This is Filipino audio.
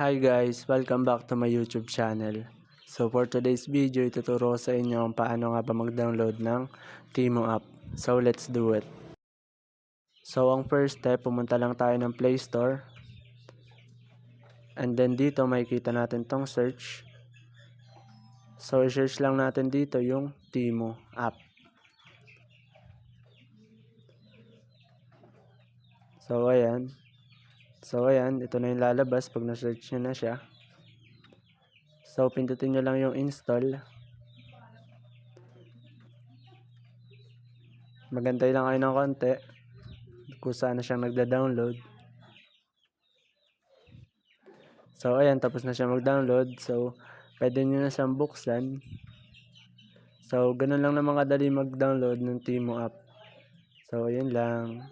Hi guys! Welcome back to my YouTube channel. So for today's video, ituturo ko sa inyo kung paano nga ba mag-download ng Timo app. So let's do it. So ang first step, pumunta lang tayo ng Play Store. And then dito makikita natin tong search. So i-search lang natin dito yung Timo app. So ayan. Ito na yung lalabas pag na-search nyo na siya. So pindutin nyo lang yung install. Magantay lang kayo ng konti kung saan na siyang nagda-download. So ayan, tapos na siya mag-download. So pwede nyo na siyang buksan. So ganun lang naman kadali mag-download ng Timo app. So yun lang.